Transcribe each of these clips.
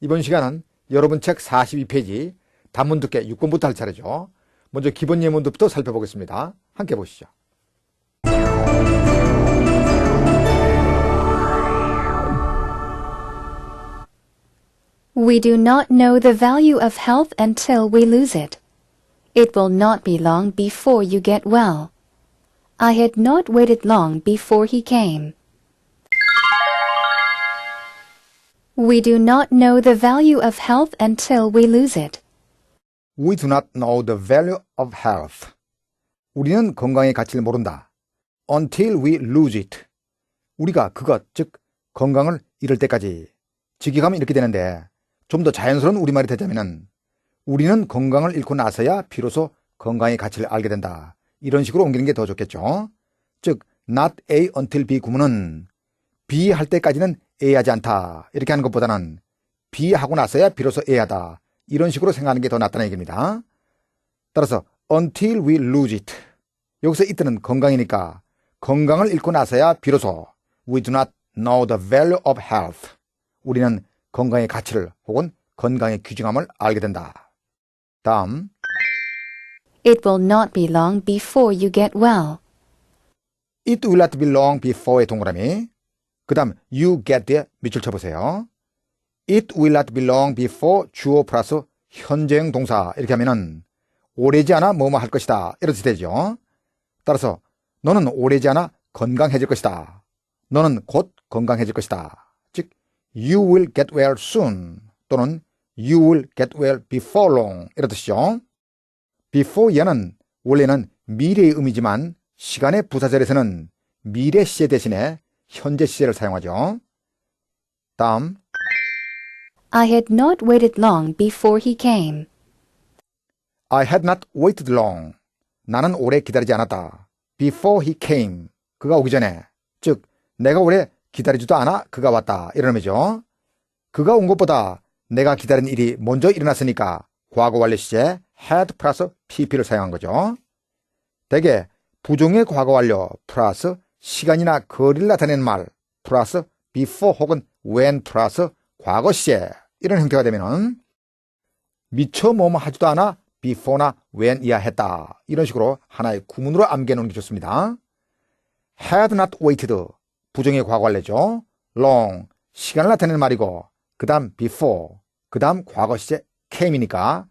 이번 시간은 여러분 책 42페이지 단문 두께 6번부터 할 차례죠. 먼저 기본 예문부터 살펴보겠습니다. 함께 보시죠. We do not know the value of health until we lose it. It will not be long before you get well. I had not waited long before he came. We do not know the value of health until we lose it. We do not know the value of health. 우리는 건강의 가치를 모른다. Until we lose it. 우리가 그것, 즉 건강을 잃을 때까지. 직역하면 이렇게 되는데 좀 더 자연스러운 우리말이 되자면 우리는 건강을 잃고 나서야 비로소 건강의 가치를 알게 된다. 이런 식으로 옮기는 게 더 좋겠죠. 즉 not A until B 구문은 B 할 때까지는 A하지 않다. 이렇게 하는 것보다는 B 하고 나서야 비로소 A하다. 이런 식으로 생각하는 게 더 낫다는 얘기입니다. 따라서 until we lose it. 여기서 it는 건강이니까 건강을 잃고 나서야 비로소 we do not know the value of health. 우리는 건강의 가치를 혹은 건강의 귀중함을 알게 된다. 다음 It will not be long before you get well. It will not be long before의 동그라미. 그 다음 you get there 밑줄 쳐보세요. It will not be long before 주어 플러스 현재형 동사 이렇게 하면은 오래지 않아 뭐뭐 할 것이다 이렇게 되죠. 따라서 너는 오래지 않아 건강해질 것이다. 너는 곧 건강해질 것이다. 즉 you will get well soon 또는 you will get well before long 이런 뜻이죠. before 얘는 원래는 미래의 의미지만 시간의 부사절에서는 미래 시제 대신에 현재 시제를 사용하죠. 다음 I had not waited long before he came. I had not waited long. 나는 오래 기다리지 않았다. Before he came. 그가 오기 전에. 즉 내가 오래 기다리지도 않아 그가 왔다. 이런 의미죠. 그가 온 것보다 내가 기다린 일이 먼저 일어났으니까 과거 완료 시제 had 플러스 pp를 사용한 거죠. 대개 부정의 과거 완료 플러스 시간이나 거리를 나타내는 말 플러스 before 혹은 when 플러스 과거 시제 이런 형태가 되면은 미처 뭐뭐 하지도 않아 before나 when 이야 했다. 이런 식으로 하나의 구문으로 암기해놓는 게 좋습니다. had not waited 부정의 과거 완료죠. long 시간을 나타내는 말이고 그 다음 before 그 다음 과거 시제 came이니까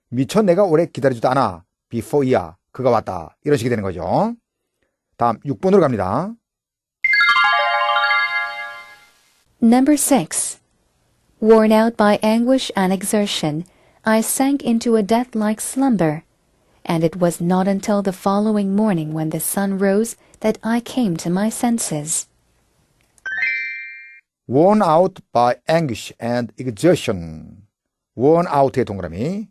미처 내가 오래 기다리지도 않아 before 이야 그가 왔다. 이런 식이 되는 거죠. 다음 6번으로 갑니다. Number 6. Worn out by anguish and exertion, I sank into a death-like slumber, and it was not until the following morning when the sun rose that I came to my senses. worn out by anguish and exertion. worn out의 동그라미.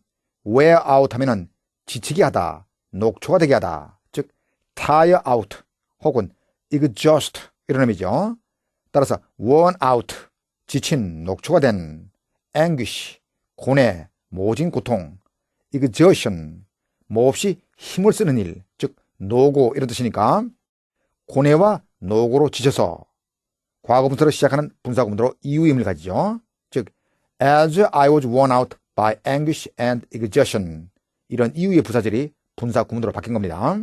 wear out 하면은 지치게 하다, 녹초가 되게 하다. 즉 tire out 혹은 exhaust 이런 의미죠. 따라서 worn out, 지친, 녹초가 된 anguish, 고뇌, 모진 고통, exertion, 몹시 힘을 쓰는 일, 즉 노고 이런 뜻이니까 고뇌와 노고로 지쳐서 과거분사로 시작하는 분사구문으로 이유의 의미를 가지죠. 즉 as I was worn out by anguish and exertion 이런 이유의 부사절이 분사구문으로 바뀐 겁니다.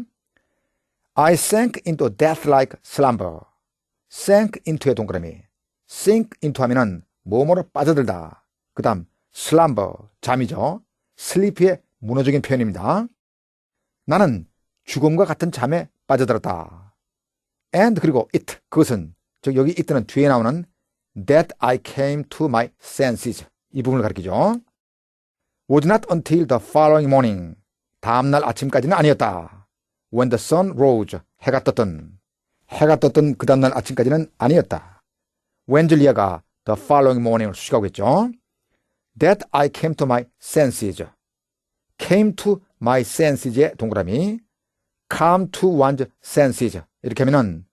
I sank into a death-like slumber. sank into의 동그라미. sink into 하면은 뭐뭐로 빠져들다. 그 다음 slumber, 잠이죠. sleep의 문어적인 표현입니다. 나는 죽음과 같은 잠에 빠져들었다. and 그리고 it, 그것은 즉 여기 it는 뒤에 나오는 that I came to my senses 이 부분을 가리키죠. was not until the following morning 다음날 아침까지는 아니었다. when the sun rose 해가 떴던 그 다음날 아침까지는 아니었다. 웬즐리아가 the following morning을 수식하고 있죠. that I came to my senses came to my senses의 동그라미 come to one's senses 이렇게 하면은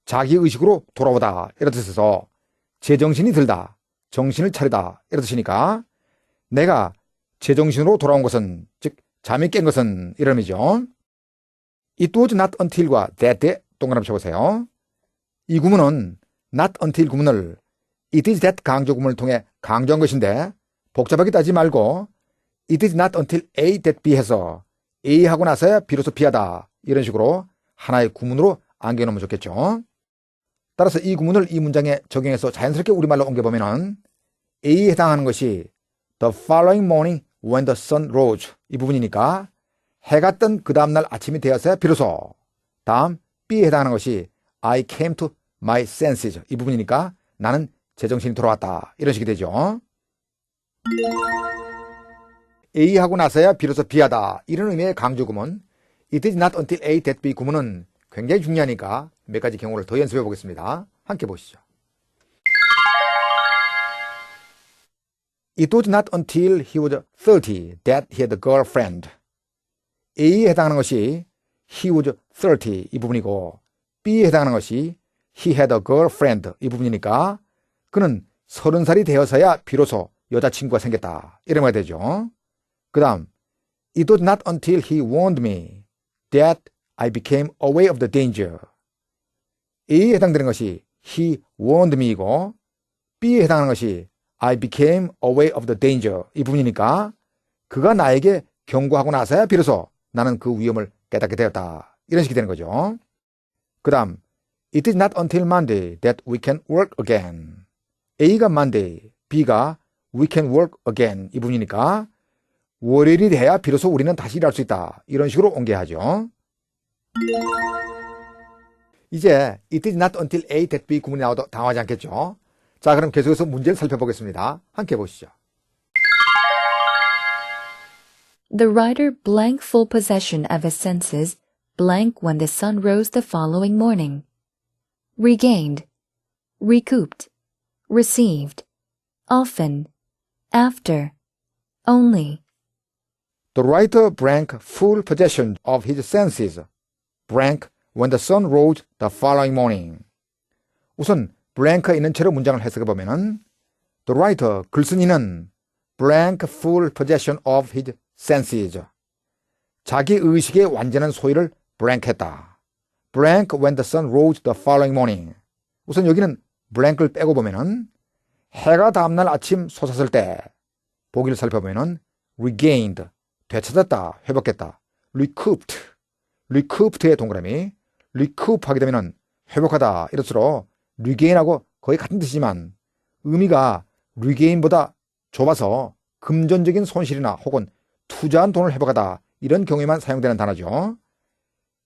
자기 의식으로 돌아오다 이런 뜻에서 제정신이 들다, 정신을 차리다 이런 뜻이니까 내가 제정신으로 돌아온 것은 즉 잠이 깬 것은 이런 의미죠. It was not until과 that에 동그라미 쳐보세요. 이 구문은 not until 구문을 it is that 강조 구문을 통해 강조한 것인데 복잡하게 따지지 말고 It is not until A that B 해서 A 하고 나서야 비로소 B하다. 이런 식으로 하나의 구문으로 안겨놓으면 좋겠죠. 따라서 이 구문을 이 문장에 적용해서 자연스럽게 우리말로 옮겨보면 A에 해당하는 것이 The following morning when the sun rose 이 부분이니까 해가 뜬 그 다음날 아침이 되었어야 비로소. 다음 B에 해당하는 것이 I came to my senses 이 부분이니까 나는 제정신이 돌아왔다. 이런 식이 되죠. A 하고 나서야 비로소 B하다. 이런 의미의 강조 구문 It is not until A that B 구문은 굉장히 중요하니까 몇 가지 경우를 더 연습해 보겠습니다. 함께 보시죠. It was not until he was 30 that he had a girlfriend. A에 해당하는 것이 he was 30 이 부분이고 B에 해당하는 것이 he had a girlfriend 이 부분이니까 그는 30살이 되어서야 비로소 여자친구가 생겼다. 이런 말이 되죠. 그 다음 It was not until he warned me that I became aware of the danger. A에 해당되는 것이 he warned me이고 B에 해당하는 것이 I became aware of the danger 이 부분이니까 그가 나에게 경고하고 나서야 비로소 나는 그 위험을 깨닫게 되었다. 이런 식이 되는 거죠. 그 다음 It is not until Monday that we can work again. A가 Monday, B가 we can work again 이 부분이니까 월요일이 돼야 비로소 우리는 다시 일할 수 있다. 이런 식으로 옮겨야죠. 이제 It is not until A that B 구문이 나와도 당황하지 않겠죠. 자, 그럼 계속해서 문제를 살펴보겠습니다. 함께 보시죠. The writer blank full possession of his senses blank when the sun rose the following morning. Regained, recouped, received, often, after, only. The writer blank full possession of his senses blank when the sun rose the following morning. 우선 blank가 있는 채로 문장을 해석해 보면은 The writer 글쓴이는 blank full possession of his senses 자기 의식의 완전한 소유를 blank했다. blank when the sun rose the following morning. 우선 여기는 blank를 빼고 보면은 해가 다음날 아침 솟았을 때 보기를 살펴보면은 regained 되찾았다, 회복했다. recouped recouped의 동그라미 recoup 하게 되면은 회복하다 이럴수록 regain하고 거의 같은 뜻이지만 의미가 regain보다 좁아서 금전적인 손실이나 혹은 투자한 돈을 회복하다 이런 경우에만 사용되는 단어죠.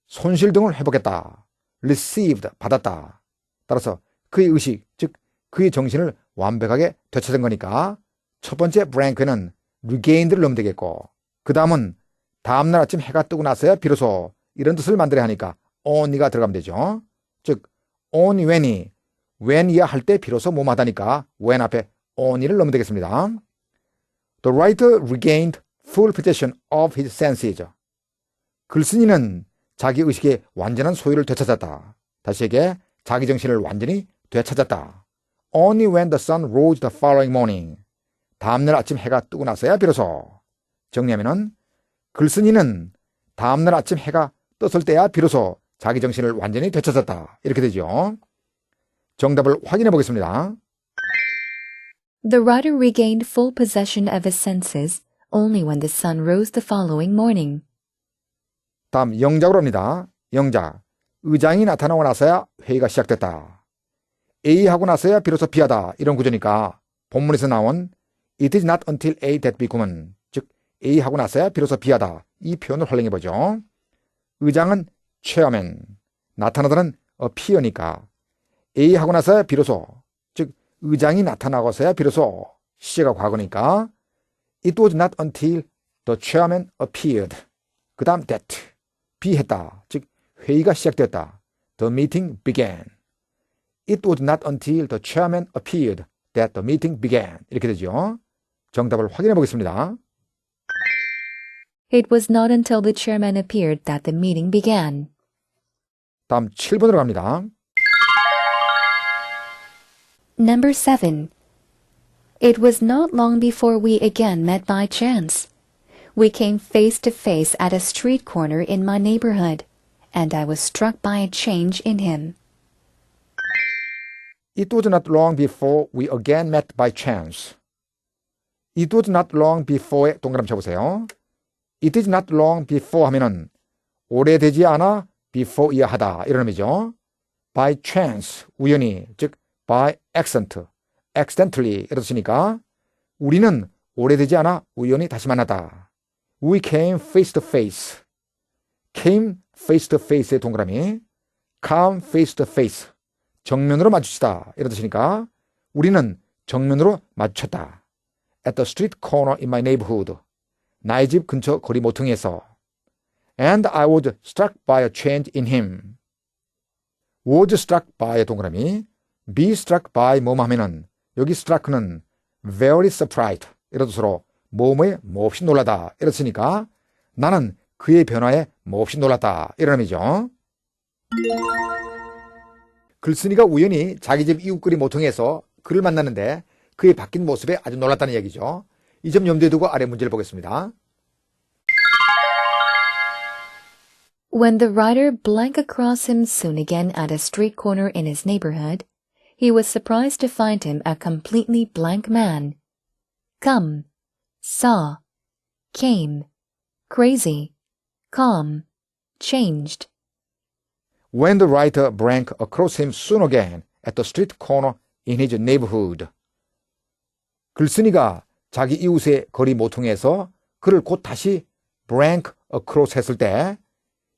손실 등을 회복했다. received 받았다. 따라서 그의 의식 즉 그의 정신을 완벽하게 되찾은 거니까 첫 번째 blank는 regained를 넣으면 되겠고 그 다음은 다음날 아침 해가 뜨고 나서야 비로소 이런 뜻을 만들어야 하니까 only가 들어가면 되죠. 즉 only when이야 할 때 비로소 뭐하다니까 when 앞에 only를 넣으면 되겠습니다. The writer regained full possession of his senses. 글쓴이는 자기 의식의 완전한 소유를 되찾았다. 다시 얘기해 자기 정신을 완전히 되찾았다. Only when the sun rose the following morning. 다음날 아침 해가 뜨고 나서야 비로소. 정리하면은 글쓴이는 다음날 아침 해가 떴을 때야 비로소 자기 정신을 완전히 되찾았다. 이렇게 되죠. 정답을 확인해 보겠습니다. The writer regained full possession of his senses only when the sun rose the following morning. 다음 영작으로 합니다. 영작. 의장이 나타나고 나서야 회의가 시작됐다. A 하고 나서야 비로소 B하다. 이런 구조니까 본문에서 나온 It is not until A that B 구문 즉 A 하고 나서야 비로소 B하다. 이 표현을 활용해 보죠. 의장은 chairman, 나타나다는 appear니까 A 하고 나서야 비로소 즉 의장이 나타나고서야 비로소 시제가 과거니까 It was not until the chairman appeared. 그 다음 that B 했다. 즉 회의가 시작되었다. The meeting began. It was not until the chairman appeared that the meeting began. 이렇게 되죠. 정답을 확인해 보겠습니다. It was not until the chairman appeared that the meeting began. 다음 7번으로 갑니다. Number 7. It was not long before we again met by chance. We came face to face at a street corner in my neighborhood, and I was struck by a change in him. It was not long before we again met by chance. It was not long before에 동그라미 쳐보세요. It is not long before 하면은 오래되지 않아 before이야 하다 이런 의미죠. By chance, 우연히, 즉 by accidentally 이런 뜻이니까 우리는 오래되지 않아 우연히 다시 만나다. We came face to face. came face to face의 동그라미 come face to face 정면으로 마주치다 이런 뜻이니까 우리는 정면으로 마주쳤다. At the street corner in my neighborhood. 나의 집 근처 거리 모퉁이에서. And I was struck by a change in him. was struck by의 동그라미 be struck by 뭐뭐 하면은 여기 struck는 very surprised 이런 뜻으로 뭐뭐에 몹시 놀라다 이런 뜻이니까 나는 그의 변화에 몹시 놀랐다 이런 의미죠. 글쓴이가 우연히 자기 집 이웃거리 모퉁이에서 그를 만났는데 그의 바뀐 모습에 아주 놀랐다는 얘기죠. 이 점 염두에 두고 아래 문제를 보겠습니다. When the writer blank across him soon again at a street corner in his neighborhood, he was surprised to find him a completely blank man. Come, saw, came, crazy, calm, changed. When the writer blank across him soon again at the street corner in his neighborhood. 글쓴이가 자기 이웃의 거리 모퉁이에서 그를 곧 다시 blank across 했을 때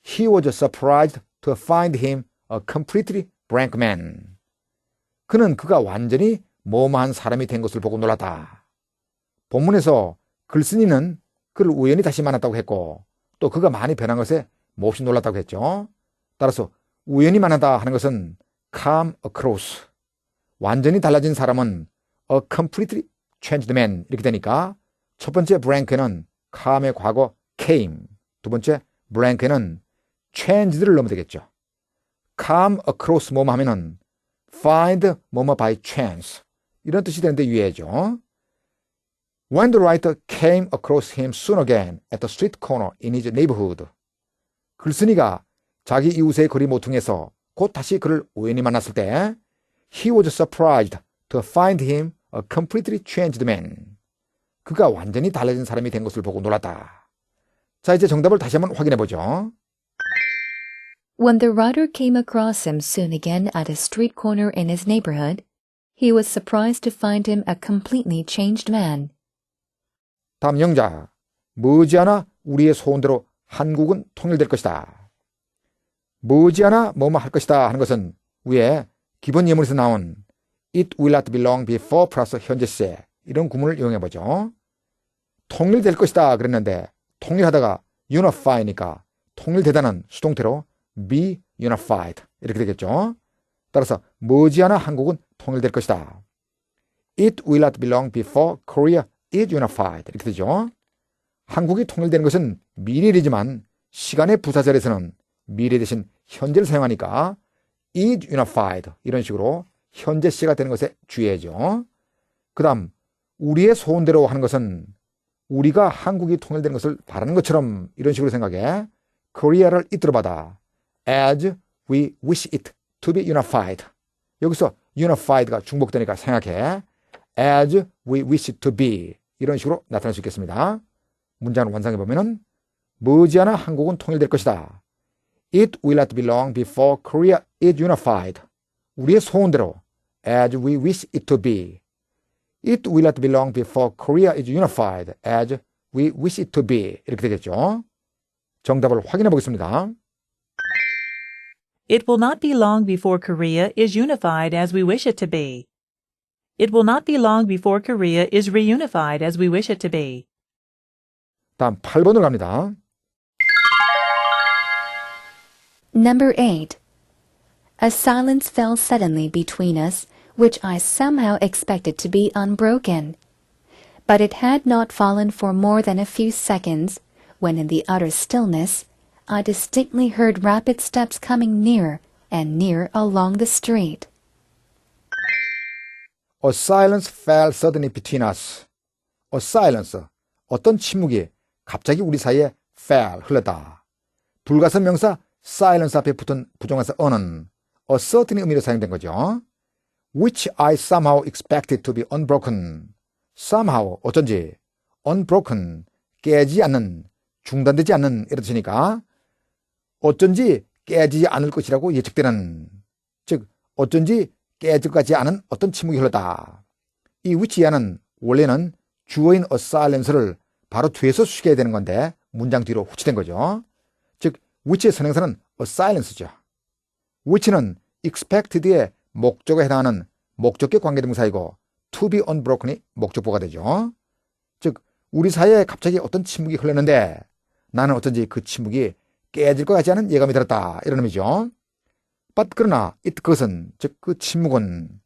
he was surprised to find him a completely blank man. 그는 그가 완전히 뭐뭐한 사람이 된 것을 보고 놀랐다. 본문에서 글쓴이는 그를 우연히 다시 만났다고 했고 또 그가 많이 변한 것에 몹시 놀랐다고 했죠. 따라서 우연히 만나다 하는 것은 come across. 완전히 달라진 사람은 a completely changed man 이렇게 되니까 첫 번째 blank에는 come의 과거 came, 두 번째 blank에는 changed를 넣으면 되겠죠. come across 뭐뭐 하면은 find 뭐뭐 by chance 이런 뜻이 되는데 유의해야죠. When the writer came across him soon again at the street corner in his neighborhood. 글쓴이가 자기 이웃의 거리 모퉁이에서 곧 다시 그를 우연히 만났을 때 he was surprised to find him a completely changed man. 그가 완전히 달라진 사람이 된 것을 보고 놀랐다. 자, 이제 정답을 다시 한번 확인해 보죠. When the writer came across him soon again at a street corner in his neighborhood, he was surprised to find him a completely changed man. 다음 영작. 머지않아 우리의 소원대로 한국은 통일될 것이다. 머지않아 뭐뭐 할 것이다 하는 것은 위에 기본 예문에서 나온 It will not be long before 플러스 현재 시제 이런 구문을 이용해보죠. 통일될 것이다 그랬는데 통일하다가 unify니까 통일되다는 수동태로 be unified 이렇게 되겠죠. 따라서 머지않아 한국은 통일될 것이다. It will not be long before Korea is unified 이렇게 되죠. 한국이 통일되는 것은 미래이지만 시간의 부사절에서는 미래 대신 현재를 사용하니까 is unified 이런 식으로 현재 시가 되는 것에 주의해야죠. 그 다음 우리의 소원대로 하는 것은 우리가 한국이 통일되는 것을 바라는 것처럼 이런 식으로 생각해 Korea를 이끌어받아 as we wish it to be unified. 여기서 unified가 중복되니까 생각해 as we wish it to be 이런 식으로 나타날 수 있겠습니다. 문장을 완성해보면 머지않아 한국은 통일될 것이다. It will not be long before Korea is unified. 우리의 소원대로 as we wish it to be. It will not be long before Korea is unified as we wish it to be. 이렇게 되겠죠. 정답을 확인해 보겠습니다. It will not be long before Korea is unified as we wish it to be. It will not be long before Korea is reunified as we wish it to be. 다음 8번으로 갑니다. Number 8. A silence fell suddenly between us, which I somehow expected to be unbroken. But it had not fallen for more than a few seconds, when in the utter stillness, I distinctly heard rapid steps coming nearer and nearer along the street. A silence fell suddenly between us. A silence, 어떤 침묵이 갑자기 우리 사이에 fell, 흘렀다. 불가선 명사 silence 앞에 붙은 부정관사 어는 a certain의 의미로 사용된 거죠. Which I somehow expected to be unbroken. somehow 어쩐지 unbroken 깨지지 않는, 중단되지 않는 이런 뜻이니까 어쩐지 깨지지 않을 것이라고 예측되는, 즉 어쩐지 깨질 것 같지 않은 어떤 침묵이 흘렀다. 이 which야는 원래는 주어인 a silence를 바로 뒤에서 수식해야 되는 건데 문장 뒤로 후치된 거죠. 즉 which의 선행사는 a silence죠. which는 expected의 목적에 해당하는 목적격 관계동사이고 to be unbroken이 목적보가 되죠. 즉 우리 사이에 갑자기 어떤 침묵이 흘렀는데 나는 어쩐지 그 침묵이 깨질 것 같지 않은 예감이 들었다, 이런 의미죠. But 그러나 그것은, 즉 그 침묵은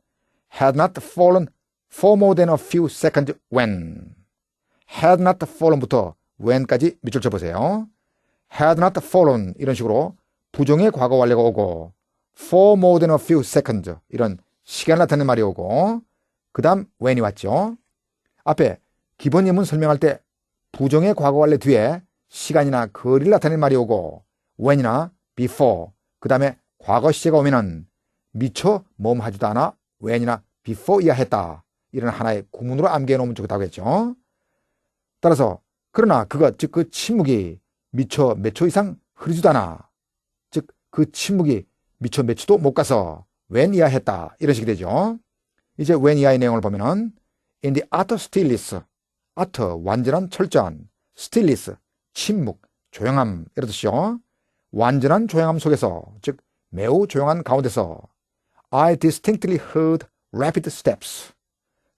had not fallen for more than a few seconds when, had not fallen부터 when까지 밑줄 쳐보세요. had not fallen 이런 식으로 부정의 과거 완료가 오고 for more than a few seconds 이런 시간을 나타내는 말이 오고 그 다음 when이 왔죠. 앞에 기본 예문 설명할 때 부정의 과거 완료 뒤에 시간이나 거리를 나타내는 말이 오고 when이나 before 그 다음에 과거 시제가 오면은 미처 뭐하지도 않아 when이나 before 이야 했다, 이런 하나의 구문으로 암기해 놓으면 좋다고 했죠. 따라서 그러나 그것, 즉 그 침묵이 미처 몇 초 이상 흐르지도 않아, 즉 그 침묵이 미처 몇 초도 못 가서 when 이야 했다, 이런 식이 되죠. 이제 when 이하의 내용을 보면은 in the utter stillness, utter 완전한 철저한, stillness 침묵, 조용함 이런 뜻이죠. 완전한 조용함 속에서, 즉 매우 조용한 가운데서 I distinctly heard rapid steps.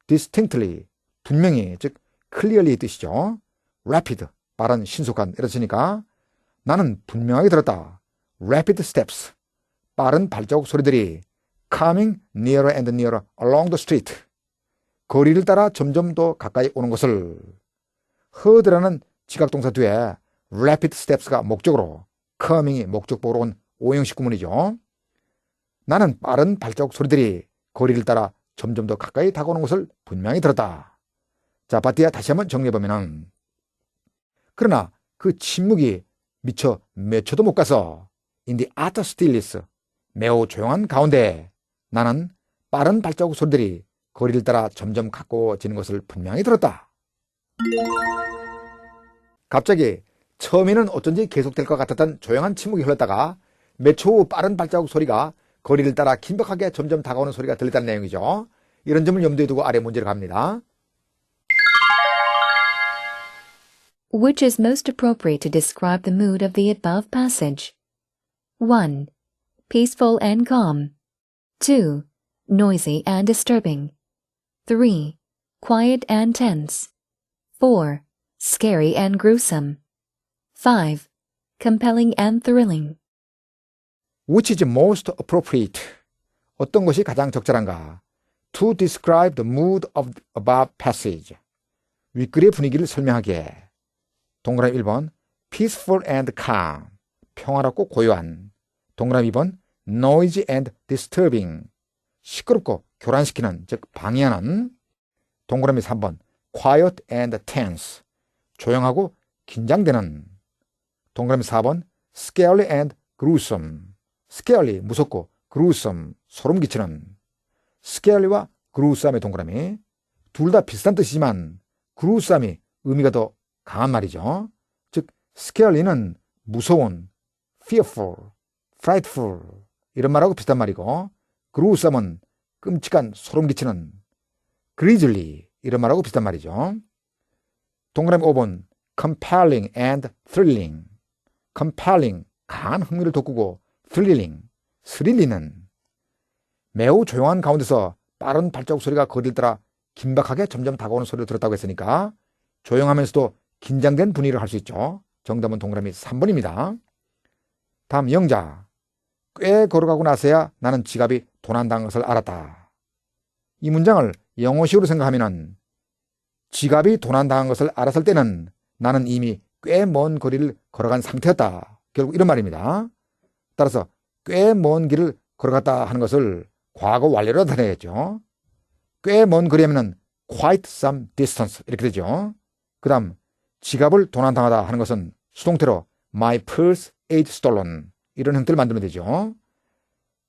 distinctly 분명히, 즉 clearly 뜻이죠. rapid 빠른, 신속한 이런 뜻이니까 나는 분명하게 들었다. rapid steps 빠른 발자국 소리들이 coming nearer and nearer along the street 거리를 따라 점점 더 가까이 오는 것을. heard라는 지각동사 뒤에 rapid steps가 목적으로, coming이 목적보로 온 오형식 구문이죠. 나는 빠른 발자국 소리들이 거리를 따라 점점 더 가까이 다가오는 것을 분명히 들었다. 자, 바티아 다시 한번 정리해보면 그러나 그 침묵이 미처 몇 초도 못 가서 in the utter stillness 매우 조용한 가운데 나는 빠른 발자국 소리들이 거리를 따라 점점 가까워지는 것을 분명히 들었다. 갑자기 처음에는 어쩐지 계속될 것 같았던 조용한 침묵이 흘렀다가 몇 초 후 빠른 발자국 소리가 거리를 따라 긴박하게 점점 다가오는 소리가 들렸다는 내용이죠. 이런 점을 염두에 두고 아래 문제를 갑니다. Which is most appropriate to describe the mood of the above passage? 1. Peaceful and calm. 2. Noisy and disturbing. 3. Quiet and tense. 4. Scary and gruesome. 5. Compelling and thrilling. Which is most appropriate? 어떤 것이 가장 적절한가? To describe the mood of the above passage. 윗글의 분위기를 설명하기에. 동그라미 1번 peaceful and calm. 평화롭고 고요한. 동그라미 2번 noisy and disturbing. 시끄럽고 교란시키는, 즉 방해하는. 동그라미 3번 quiet and tense. 조용하고 긴장되는. 동그라미 4번 scary and gruesome. scary 무섭고 gruesome 소름 끼치는. scary와 gruesome의 동그라미 둘 다 비슷한 뜻이지만 gruesome이 의미가 더 강한 말이죠. 즉 scary는 무서운, fearful, frightful 이런 말하고 비슷한 말이고 gruesome은 끔찍한 소름 끼치는, grisly 이런 말하고 비슷한 말이죠. 동그라미 5번 compelling and thrilling. compelling 강한 흥미를 돋구고 thrilling 스릴리는. 매우 조용한 가운데서 빠른 발자국 소리가 거리를 따라 긴박하게 점점 다가오는 소리를 들었다고 했으니까 조용하면서도 긴장된 분위기를 할 수 있죠. 정답은 동그라미 3번입니다. 다음 영자. 꽤 걸어가고 나서야 나는 지갑이 도난당한 것을 알았다. 이 문장을 영어식으로 생각하면 지갑이 도난당한 것을 알았을 때는 나는 이미 꽤 먼 거리를 걸어간 상태였다. 결국 이런 말입니다. 따라서 꽤 먼 길을 걸어갔다 하는 것을 과거 완료로 나타내야겠죠. 꽤 먼 거리하면 quite some distance 이렇게 되죠. 그 다음 지갑을 도난당하다 하는 것은 수동태로 my purse is stolen 이런 형태를 만들면 되죠.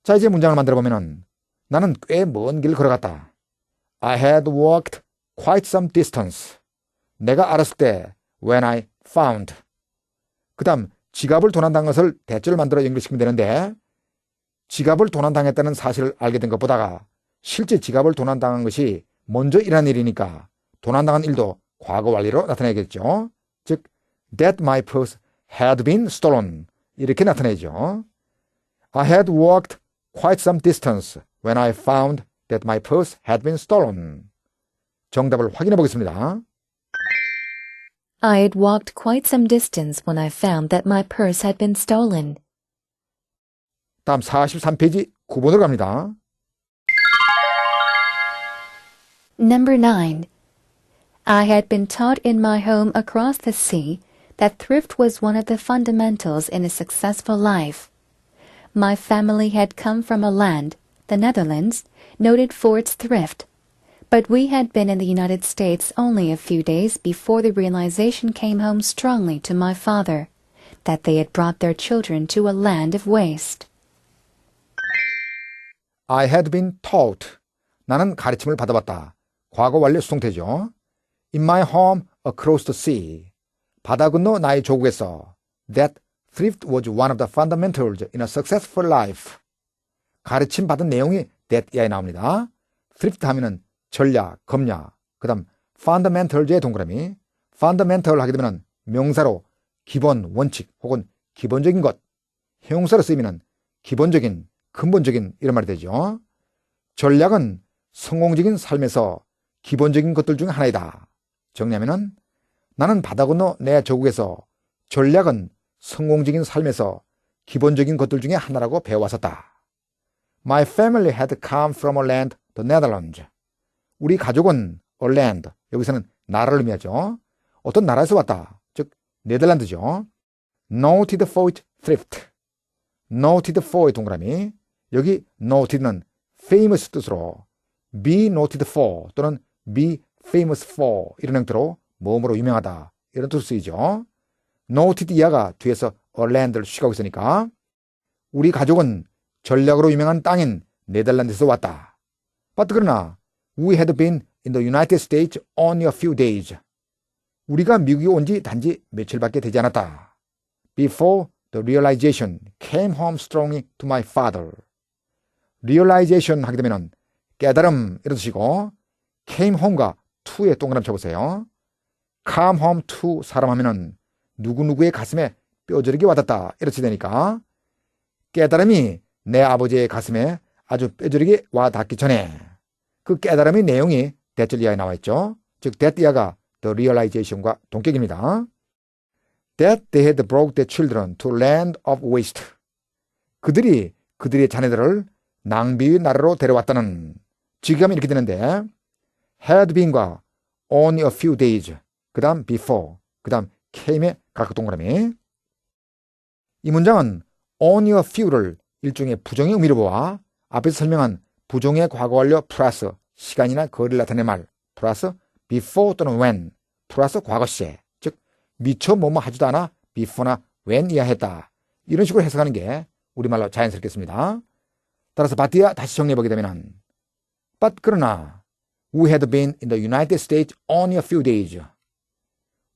자, 이제 문장을 만들어 보면 나는 꽤 먼 길을 걸어갔다. I had walked quite some distance. 내가 알았을 때 when I found. 그 다음 지갑을 도난당한 것을 대절을 만들어 연결시키면 되는데 지갑을 도난당했다는 사실을 알게 된 것보다가 실제 지갑을 도난당한 것이 먼저 일어난 일이니까 도난당한 일도 과거 완료로 나타내겠죠. 즉 that my purse had been stolen 이렇게 나타내죠. I had walked quite some distance when I found that my purse had been stolen. 정답을 확인해 보겠습니다. I had walked quite some distance when I found that my purse had been stolen. 다음 43페이지 9번으로 갑니다. Number 9. I had been taught in my home across the sea that thrift was one of the fundamentals in a successful life. My family had come from a land, the Netherlands, noted for its thrift. But we had been in the United States only a few days before the realization came home strongly to my father that they had brought their children to a land of waste. I had been taught. 나는 가르침을 받아봤다. 과거 완료 수동태죠. In my home across the sea. 바다 건너 나의 조국에서. That thrift was one of the fundamentals in a successful life. 가르침 받은 내용이 that 이하에 나옵니다. thrift 하면은 전략, 검략. 그 다음 fundamentals의 동그라미. fundamental 하게 되면 명사로 기본, 원칙 혹은 기본적인 것. 형용사로 쓰이면 기본적인, 근본적인 이런 말이 되죠. 전략은 성공적인 삶에서 기본적인 것들 중 하나이다. 정리하면은 나는 바다 건너 내 조국에서 전략은 성공적인 삶에서 기본적인 것들 중에 하나라고 배워왔었다. My family had come from a land, the Netherlands. 우리 가족은 a land, 여기서는 나라를 의미하죠. 어떤 나라에서 왔다. 즉 네덜란드죠. Noted for its thrift. Noted for의 동그라미. 여기 noted는 famous 뜻으로 be noted for 또는 be famous for 이런 형태로 뭐뭐로 유명하다 이런 뜻으로 쓰이죠. noted 이하가 뒤에서 a land를 수식하고 있으니까 우리 가족은 전략으로 유명한 땅인 네덜란드에서 왔다. But 그러나 we had been in the United States only a few days. 우리가 미국에 온 지 단지 며칠밖에 되지 않았다. Before the realization came home strongly to my father. realization 하게 되면 깨달음 이런 뜻이고 came home가 to에 동그라미 쳐보세요. come home to 사람 하면은 누구누구의 가슴에 뼈저리게 와닿다 이런 뜻이 되니까 깨달음이 내 아버지의 가슴에 아주 뼈저리게 와닿기 전에 그 깨달음의 내용이 대절 이하에 나와 있죠. 즉 that 이하가 the realization과 동격입니다. That they had brought their children to land of waste. 그들이 그들의 자녀들을 낭비의 나라로 데려왔다는 직감이 이렇게 되는데 had been과 only a few days 그 다음 before 그 다음 came의 각각 동그라미. 이 문장은 only a few를 일종의 부정의 의미로 보아 앞에서 설명한 부정의 과거 완료 플러스 시간이나 거리를 나타내는 말 플러스 before 또는 when 플러스 과거 시제 즉 미처 뭐뭐 하지도 않아 before나 when 이하 했다 이런 식으로 해석하는 게 우리말로 자연스럽겠습니다. 따라서 바티아 다시 정리해보게 되면 But 그러나 we had been in the United States only a few days.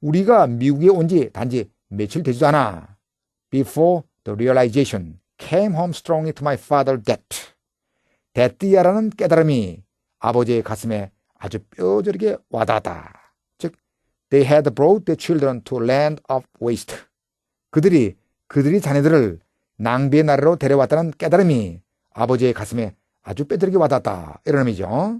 우리가 미국에 온 지 단지 며칠 되지도 않아. Before the realization came home strongly to my father that. that이라는 깨달음이 아버지의 가슴에 아주 뼈저리게 와닿았다. 즉, they had brought their children to land of waste. 그들이 자녀들을 낭비의 나라로 데려왔다는 깨달음이 아버지의 가슴에 아주 뼈저리게 와닿았다. 이런 의미죠.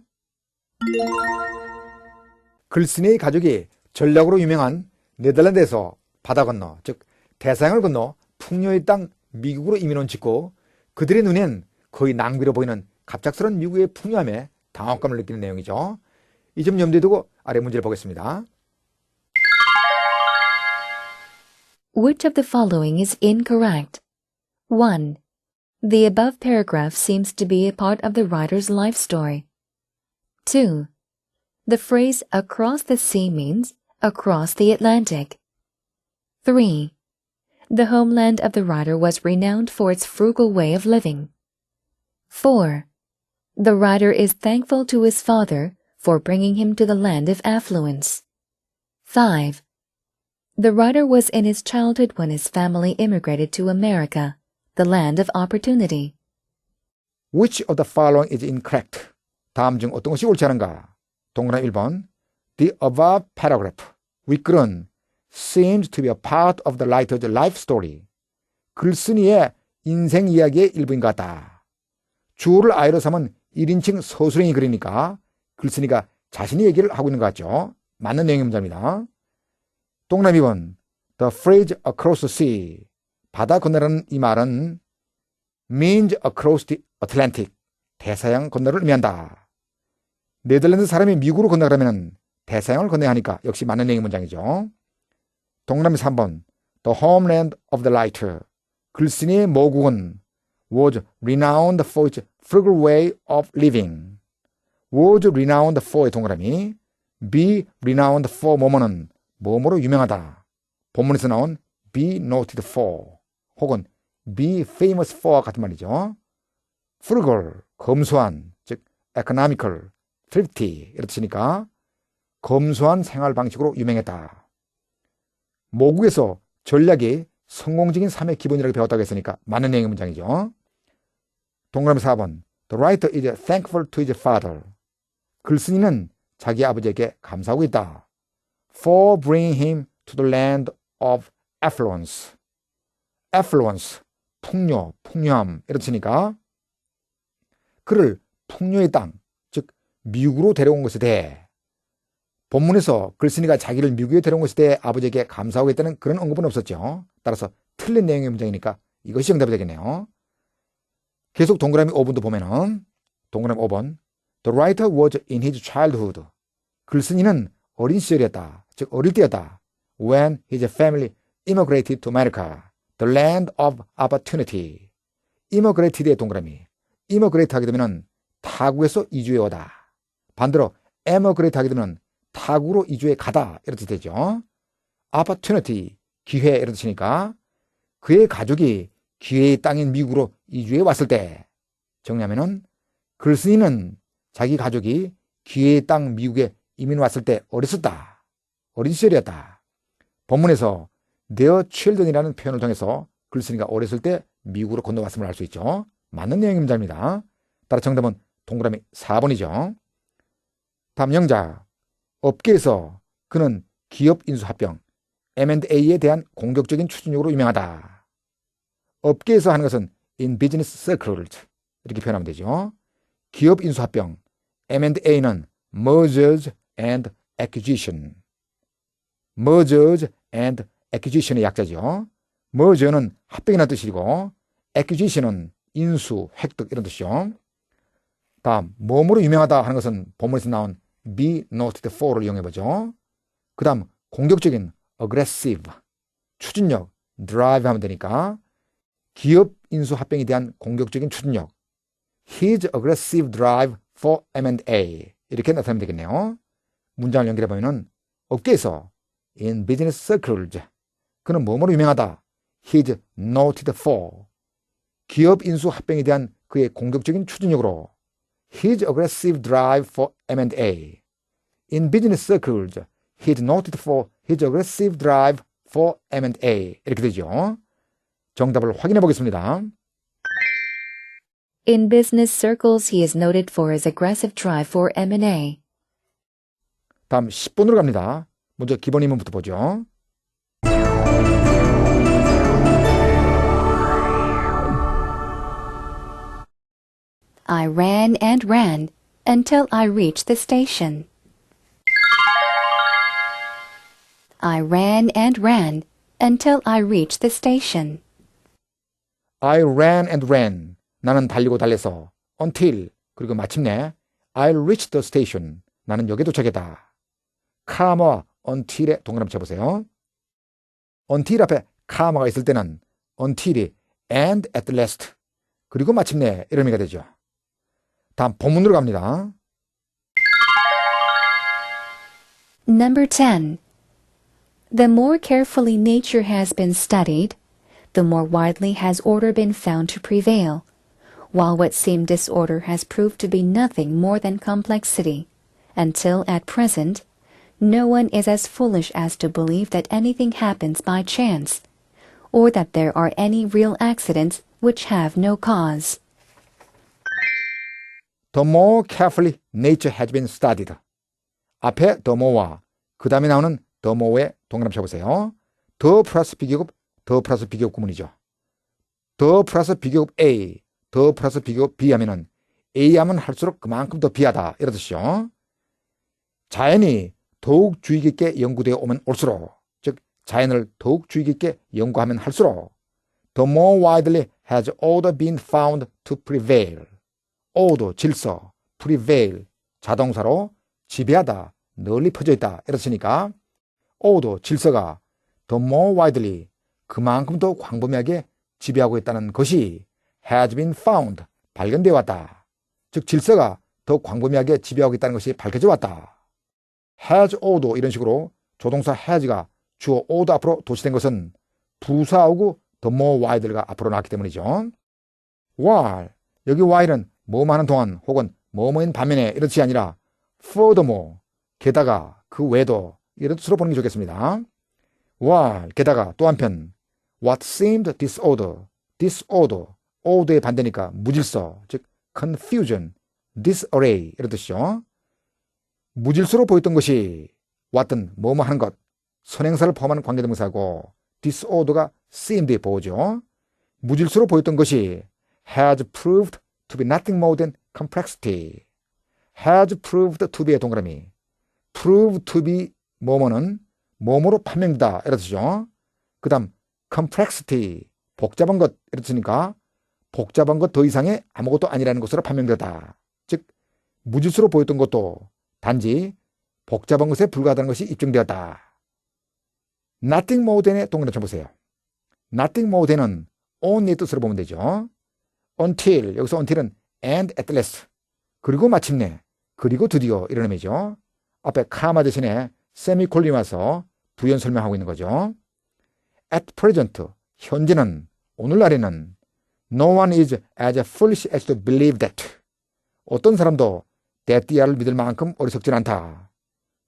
글쓴이의 가족이 전략으로 유명한 네덜란드에서 바다 건너, 즉 대서양을 건너 풍요의 땅 미국으로 이민을 짓고 그들의 눈엔 거의 낭비로 보이는 갑작스러운 미국의 풍요함에 당혹감을 느끼는 내용이죠. 이 점 염두에 두고 아래 문제를 보겠습니다. Which of the following is incorrect? 1. The above paragraph seems to be a part of the writer's life story. 2. The phrase across the sea means across the Atlantic. 3. The homeland of the writer was renowned for its frugal way of living. 4. The writer is thankful to his father for bringing him to the land of affluence. 5. The writer was in his childhood when his family immigrated to America, the land of opportunity. Which of the following is incorrect? 다음 중 어떤 것이 옳지 않은가? 동그라미 1번. The above paragraph, 윗글은 seems to be a part of the writer's life story. 글쓴이의 인생 이야기의 일부인 것 같다. 주어를 I로 삼은 1인칭 서술형이 그리니까 글쓴이가 자신의 얘기를 하고 있는 것 같죠. 맞는 내용의 문장입니다. 동그라미 2번. The phrase across the sea, 바다 건너라는 이 말은 means across the Atlantic, 대서양 건너를 의미한다. 네덜란드 사람이 미국으로 건너가려면 대서양을 건너야 하니까 역시 맞는 내용의 문장이죠. 동그라미 3번. The homeland of the writer, 글쓴이의 모국은 was renowned for its frugal way of living. was renowned for의 동그라미, be renowned for 뭐뭐는 뭐뭐로 유명하다. 본문에서 나온 be noted for 혹은 be famous for 같은 말이죠. frugal, 검소한, 즉 economical, thrifty 이렇게 쓰니까 검소한 생활 방식으로 유명했다. 모국에서 전략이 성공적인 삶의 기본이라고 배웠다고 했으니까 맞는 내용의 문장이죠. 동그라미 4번. The writer is thankful to his father. 글쓴이는 자기 아버지에게 감사하고 있다. For bringing him to the land of affluence. affluence, 풍요, 풍요함 이렇게 쓰니까 그를 풍요의 땅, 즉 미국으로 데려온 것에 대해 본문에서 글쓴이가 자기를 미국에 데려온 것에 대해 아버지에게 감사하고 있다는 그런 언급은 없었죠. 따라서 틀린 내용의 문장이니까 이것이 정답이 되겠네요. 계속 동그라미 5번도 보면은 동그라미 5번. The writer was in his childhood. 글쓴이는 어린 시절이었다. 즉 어릴 때였다. When his family immigrated to America, the land of opportunity. immigrated의 동그라미. immigrate 하게 되면 타국에서 이주해 오다. 반대로 emigrate 하게 되면 타국으로 이주해 가다 이런 뜻이 되죠. opportunity, 기회 이런 뜻이니까 그의 가족이 기회의 땅인 미국으로 이주해 왔을 때 정리하면은 글쓴이는 자기 가족이 기회의 땅 미국에 이민 왔을 때 어렸었다. 어린 시절이었다. 본문에서 their children이라는 표현을 통해서 글쓴이가 어렸을 때 미국으로 건너왔음을 알 수 있죠. 맞는 내용의 문장입니다. 따라 정답은 동그라미 4번이죠. 다음 영작. 업계에서 그는 기업 인수합병 M&A에 대한 공격적인 추진력으로 유명하다. 업계에서 하는 것은 in business circles 이렇게 표현하면 되죠. 기업 인수합병 M&A는 mergers and acquisition. mergers and acquisition의 약자죠. merger는 합병이라는 뜻이고 acquisition은 인수, 획득 이런 뜻이죠. 다음 뭐뭐로 유명하다 하는 것은 본문에서 나온 be noted for를 이용해보죠. 그 다음 공격적인 aggressive, 추진력, drive 하면 되니까 기업 인수 합병에 대한 공격적인 추진력 his aggressive drive for M&A 이렇게 나타내면 되겠네요. 문장을 연결해보면 업계에서 in business circles 그는 뭐뭐로 유명하다. He's noted for 기업 인수 합병에 대한 그의 공격적인 추진력으로 His aggressive drive for M&A. In business circles, he's noted for his aggressive drive for M&A. 이렇게 되죠. 정답을 확인해 보겠습니다. In business circles, he is noted for his aggressive drive for M&A. 다음 10번으로 갑니다. 먼저 기본 인문부터 보죠. I ran and ran until I reached the station. I ran and ran until I reached the station. I ran and ran. 나는 달리고 달려서 until 그리고 마침내 I reached the station. 나는 역에 도착했다. comma와 until에 동그라미 쳐보세요. until 앞에 comma가 있을 때는 until이 and at last 그리고 마침내 이런 의미가 되죠. 다음 본문으로 갑니다. Number 10. The more carefully nature has been studied, the more widely has order been found to prevail, while what seemed disorder has proved to be nothing more than complexity, until at present, no one is as foolish as to believe that anything happens by chance, or that there are any real accidents which have no cause. The more carefully nature has been studied. 앞에 the more와 그 다음에 나오는 the more의 동그라미 쳐보세요. the 플러스 비교급, the 플러스 비교급 구문이죠. the 플러스 비교급 A, the 플러스 비교급 B 하면은 A 하면 할수록 그만큼 더 B하다 이런 뜻이죠. 자연이 더욱 주의 깊게 연구되어 오면 올수록, 즉 자연을 더욱 주의 깊게 연구하면 할수록 the more widely has order been found to prevail. order, 질서, prevail, 자동사로 지배하다, 널리 퍼져 있다 이렇으니까 order, 질서가 the more widely, 그만큼 더 광범위하게 지배하고 있다는 것이 has been found, 발견되어 왔다. 즉 질서가 더 광범위하게 지배하고 있다는 것이 밝혀져 왔다. has order 이런 식으로 조동사 has가 주어 order 앞으로 도치된 것은 부사하고 the more widely가 앞으로 나왔기 때문이죠. while, 여기 while은 뭐뭐 하는 동안 혹은 뭐뭐인 반면에 이런 뜻이 아니라 furthermore, 게다가 그 외에도 이런 뜻으로 보는 게 좋겠습니다. while, 게다가 또 한편 what seemed disorder, disorder, order의 반대니까 무질서, 즉 confusion, disarray 이런 뜻이죠. 무질서로 보였던 것이 what든 뭐뭐 하는 것, 선행사를 포함하는 관계대명사고 disorder가 seemed에 보죠. 무질서로 보였던 것이 has proved to be nothing more than complexity. has proved to be의 동그라미. prove to be 뭐뭐는 뭐뭐로 판명되다 이런 뜻이죠. 그 다음 complexity, 복잡한 것 이런 뜻이니까 복잡한 것 더 이상의 아무것도 아니라는 것으로 판명되다. 즉 무질서로 보였던 것도 단지 복잡한 것에 불과하다는 것이 입증되었다. nothing more than의 동그라미 쳐보세요. nothing more than은 only 뜻으로 보면 되죠. until, 여기서 until은 and at last, 그리고 마침내, 그리고 드디어 이런 의미죠. 앞에 카마 대신에 세미콜론이 와서 부연 설명하고 있는 거죠. at present, 현재는, 오늘날에는 no one is as foolish as to believe that. 어떤 사람도 that야를 믿을 만큼 어리석진 않다.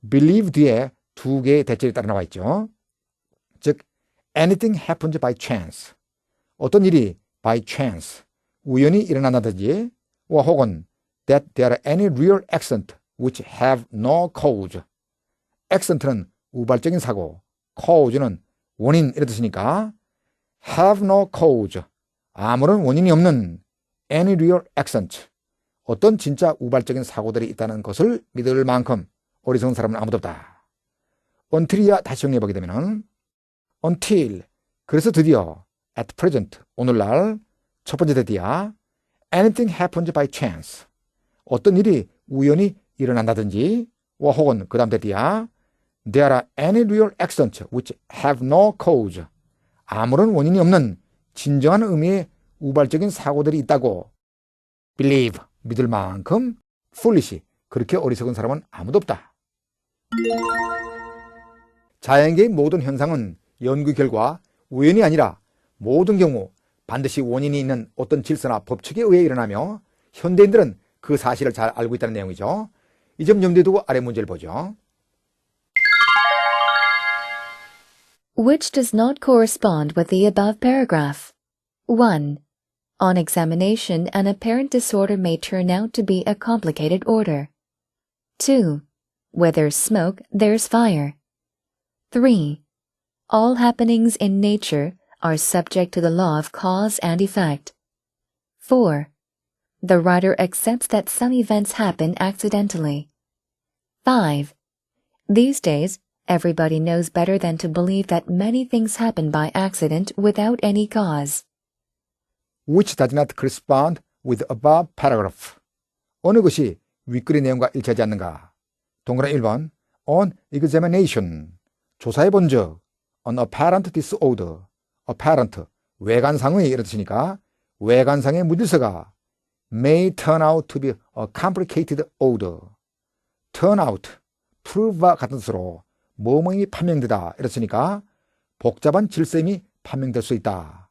believe 뒤에 두 개의 대절이 따라 나와 있죠. 즉 anything happens by chance. 어떤 일이 by chance, 우연히 일어난다든지 혹은 that there are any real accident which have no cause. accident는 우발적인 사고, cause는 원인 이런 뜻이니까 have no cause, 아무런 원인이 없는 any real accident, 어떤 진짜 우발적인 사고들이 있다는 것을 믿을 만큼 어리석은 사람은 아무도 없다. until이야 다시 정리해보게 되면 until, 그래서 드디어 at present, 오늘날 첫 번째 대디야 anything happens by chance, 어떤 일이 우연히 일어난다든지 혹은 그 다음 대디야 there are any real accidents which have no cause, 아무런 원인이 없는 진정한 의미의 우발적인 사고들이 있다고 believe, 믿을 만큼 foolish, 그렇게 어리석은 사람은 아무도 없다. 자연계의 모든 현상은 연구 결과 우연이 아니라 모든 경우 반드시 원인이 있는 어떤 질서나 법칙에 의해 일어나며 현대인들은 그 사실을 잘 알고 있다는 내용이죠. 이 점 염두에 두고 아래 문제를 보죠. Which does not correspond with the above paragraph? 1. On examination, an apparent disorder may turn out to be a complicated order. 2. Where there's smoke, there's fire. 3. All happenings in nature are subject to the law of cause and effect. 4. The writer accepts that some events happen accidentally. 5. These days, everybody knows better than to believe that many things happen by accident without any cause. Which does not correspond with the above paragraph. 어느 것이 윗글의 내용과 일치하지 않는가? 동그라미 1번 On examination, 조사해 본 적, an apparent disorder, apparent, 외관상의 이런 뜻이니까 외관상의 무질서가 may turn out to be a complicated order. turn out, prove와 같은 뜻으로 뭐뭐이 판명되다 이랬으니까 복잡한 질서임이 판명될 수 있다.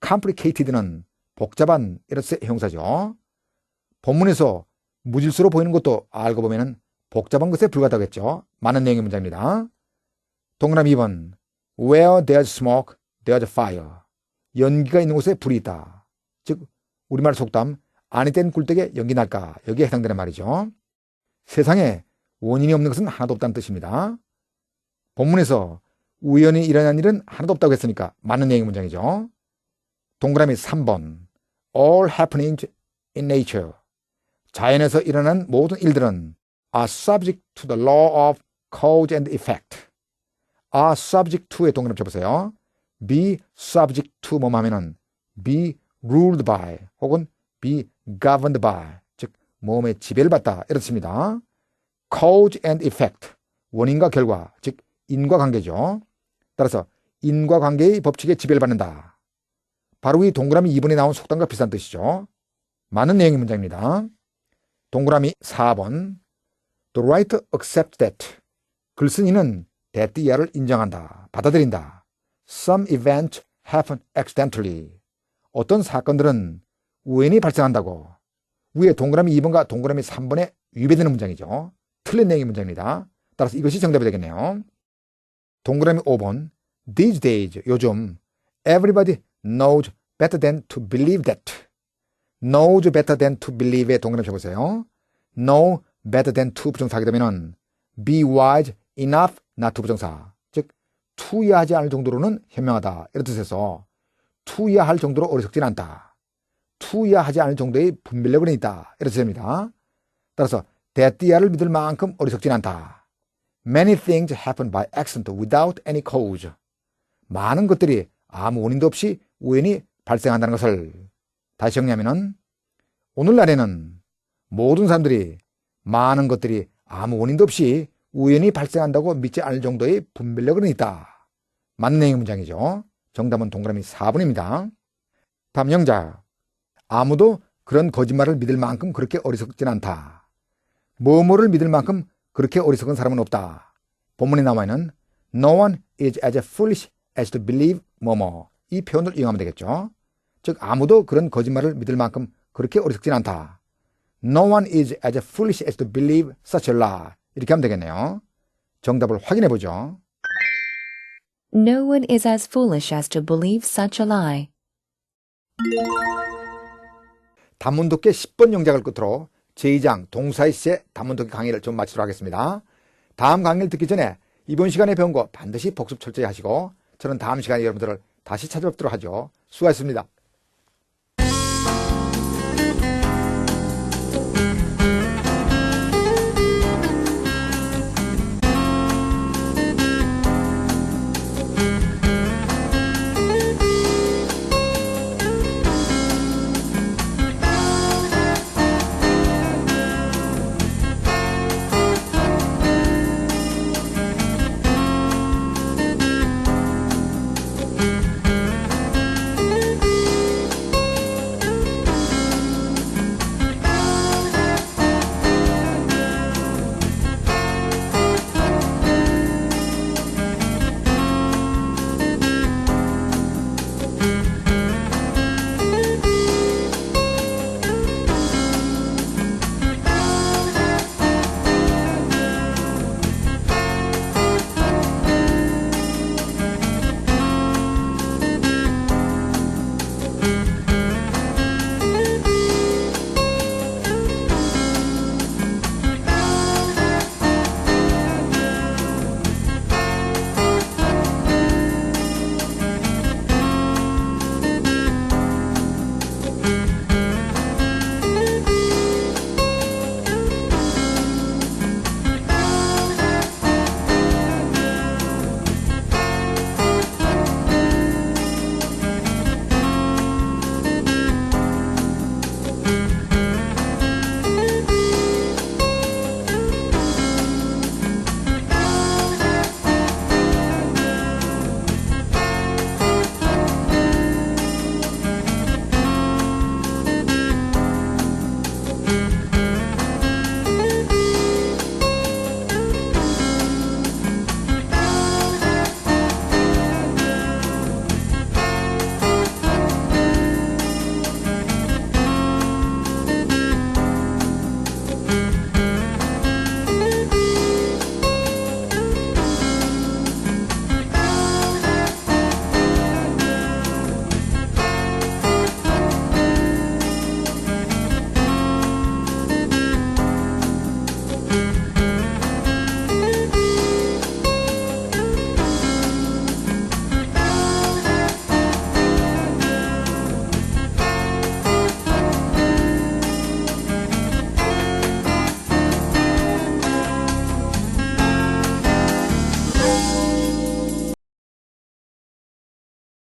complicated는 복잡한 이런 형사죠. 본문에서 무질서로 보이는 것도 알고 보면 복잡한 것에 불과하다고 했죠. 많은 내용의 문장입니다. 동그라미 2번. Where there's smoke, there's fire. 연기가 있는 곳에 불이 있다. 즉 우리말 속담 아니 땐 굴뚝에 연기 날까 여기에 해당되는 말이죠. 세상에 원인이 없는 것은 하나도 없다는 뜻입니다. 본문에서 우연히 일어난 일은 하나도 없다고 했으니까 맞는 내용의 문장이죠. 동그라미 3번. All happenings in nature. 자연에서 일어난 모든 일들은 are subject to the law of cause and effect. are subject to의 동그라미 쳐보세요. be subject to 뭐뭐 하면은 be ruled by 혹은 be governed by 즉 몸의 지배를 받다 이렇습니다. cause and effect 원인과 결과 즉 인과관계죠. 따라서 인과관계의 법칙에 지배를 받는다. 바로 이 동그라미 2번에 나온 속담과 비슷한 뜻이죠. 많은 내용의 문장입니다. 동그라미 4번. The writer accepts that. 글쓴이는 that 이하를 인정한다. 받아들인다. Some events happen accidentally. 어떤 사건들은 우연히 발생한다고. 위에 동그라미 2번과 동그라미 3번에 위배되는 문장이죠. 틀린 내용의 문장입니다. 따라서 이것이 정답이 되겠네요. 동그라미 5번. These days, 요즘 everybody knows better than to believe that. knows better than to believe의 동그라미 쳐보세요. know better than to 부정사하게 되면은 be wise enough not to 부정사. 즉 투이하지 않을 정도로는 현명하다. 이런 뜻에서 투이할 정도로 어리석진 않다. 투이하지 않을 정도의 분별력은 있다. 이런 뜻입니다. 따라서 대띠아를 믿을 만큼 어리석진 않다. Many things happen by accident without any cause. 많은 것들이 아무 원인도 없이 우연히 발생한다는 것을 다시 정리하면은 오늘날에는 모든 사람들이 많은 것들이 아무 원인도 없이 우연히 발생한다고 믿지 않을 정도의 분별력은 있다. 맞는 내용의 문장이죠. 정답은 동그라미 4번입니다. 다음 영작. 아무도 그런 거짓말을 믿을 만큼 그렇게 어리석진 않다. 뭐뭐를 믿을 만큼 그렇게 어리석은 사람은 없다. 본문에 나와 있는 No one is as foolish as to believe 뭐뭐 이 표현을 이용하면 되겠죠. 즉 아무도 그런 거짓말을 믿을 만큼 그렇게 어리석진 않다. No one is as foolish as to believe such a lie. 이렇게 하면 되겠네요. 정답을 확인해 보죠. No one is as foolish as to believe such a lie. 단문독해 10번 영작을 끝으로 제2장 동사의 시제 단문독해 강의를 좀 마치도록 하겠습니다. 다음 강의를 듣기 전에 이번 시간에 배운 거 반드시 복습 철저히 하시고 저는 다음 시간에 여러분들을 다시 찾아뵙도록 하죠. 수고하셨습니다.